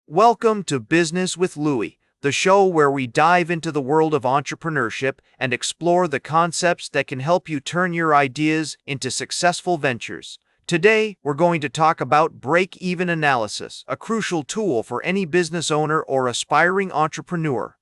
Welcome to Business with Louis, the show where we dive into the world of entrepreneurship and explore the concepts that can help you turn your ideas into successful ventures. Today, we're going to talk about break-even analysis, a crucial tool for any business owner or aspiring entrepreneur.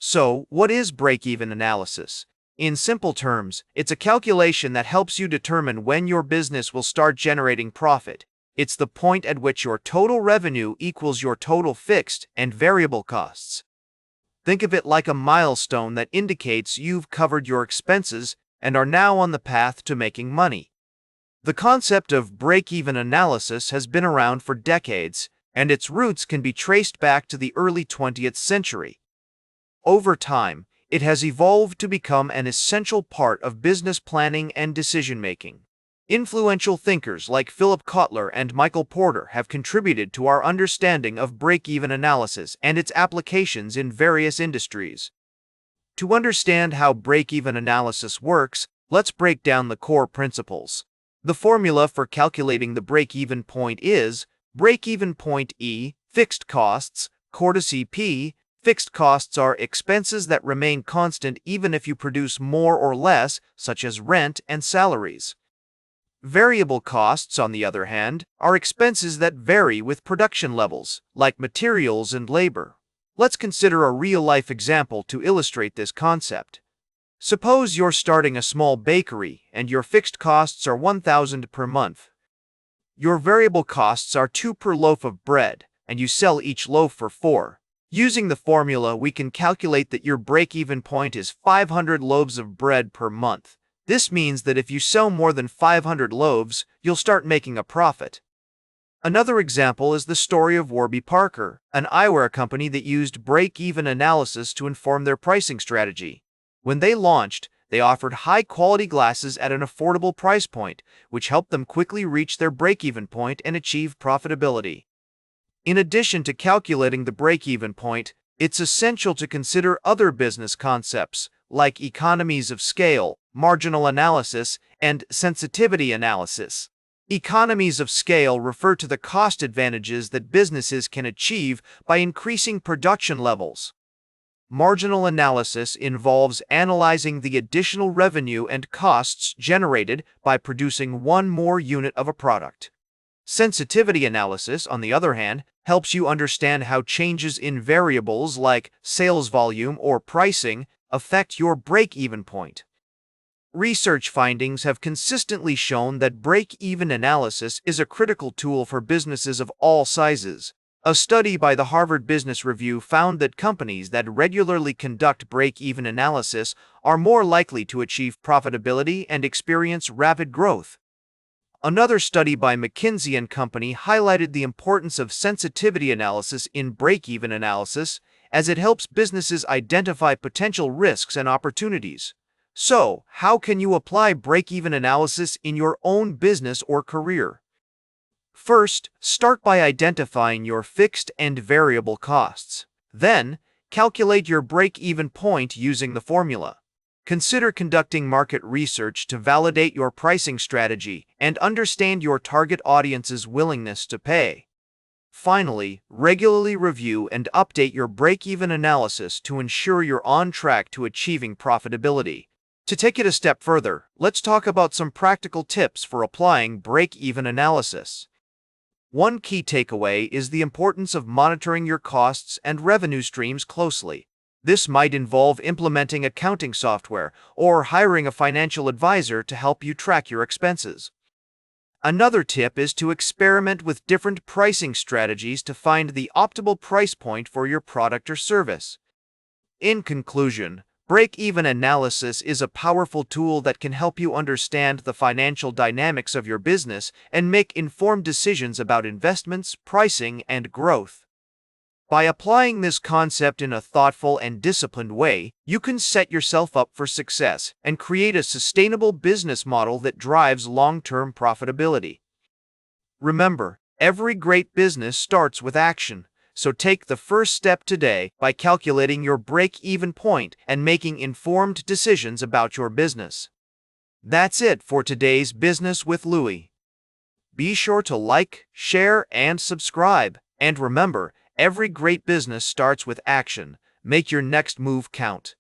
So, what is break-even analysis? In simple terms, it's a calculation that helps you determine when your business will start generating profit. It's the point at which your total revenue equals your total fixed and variable costs. Think of it like a milestone that indicates you've covered your expenses and are now on the path to making money. The concept of break-even analysis has been around for decades, and its roots can be traced back to the early 20th century. Over time, it has evolved to become an essential part of business planning and decision-making. Influential thinkers like Philip Kotler and Michael Porter have contributed to our understanding of break-even analysis and its applications in various industries. To understand how break-even analysis works, let's break down the core principles. The formula for calculating the break-even point is break-even point E, fixed costs, cortice P. Fixed costs are expenses that remain constant even if you produce more or less, such as rent and salaries. Variable costs, on the other hand, are expenses that vary with production levels, like materials and labor. Let's consider a real-life example to illustrate this concept. Suppose you're starting a small bakery and your fixed costs are $1,000 per month. Your variable costs are $2 per loaf of bread, and you sell each loaf for $4. Using the formula, we can calculate that your break-even point is 500 loaves of bread per month. This means that if you sell more than 500 loaves, you'll start making a profit. Another example is the story of Warby Parker, an eyewear company that used break-even analysis to inform their pricing strategy. When they launched, they offered high-quality glasses at an affordable price point, which helped them quickly reach their break-even point and achieve profitability. In addition to calculating the break-even point, it's essential to consider other business concepts like economies of scale, marginal analysis, and sensitivity analysis. Economies of scale refer to the cost advantages that businesses can achieve by increasing production levels. Marginal analysis involves analyzing the additional revenue and costs generated by producing one more unit of a product. Sensitivity analysis, on the other hand, helps you understand how changes in variables like sales volume or pricing affect your break-even point. Research findings have consistently shown that break-even analysis is a critical tool for businesses of all sizes. A study by the Harvard Business Review found that companies that regularly conduct break-even analysis are more likely to achieve profitability and experience rapid growth. Another study by McKinsey & Company highlighted the importance of sensitivity analysis in break-even analysis, as it helps businesses identify potential risks and opportunities. So, how can you apply break-even analysis in your own business or career? First, start by identifying your fixed and variable costs. Then, calculate your break-even point using the formula. Consider conducting market research to validate your pricing strategy and understand your target audience's willingness to pay. Finally, regularly review and update your break-even analysis to ensure you're on track to achieving profitability. To take it a step further, let's talk about some practical tips for applying break-even analysis. One key takeaway is the importance of monitoring your costs and revenue streams closely. This might involve implementing accounting software or hiring a financial advisor to help you track your expenses. Another tip is to experiment with different pricing strategies to find the optimal price point for your product or service. In conclusion, break-even analysis is a powerful tool that can help you understand the financial dynamics of your business and make informed decisions about investments, pricing, and growth. By applying this concept in a thoughtful and disciplined way, you can set yourself up for success and create a sustainable business model that drives long-term profitability. Remember, every great business starts with action, so take the first step today by calculating your break-even point and making informed decisions about your business. That's it for today's Business with Louis. Be sure to like, share, and subscribe. And remember, Every great business starts with action. Make your next move count.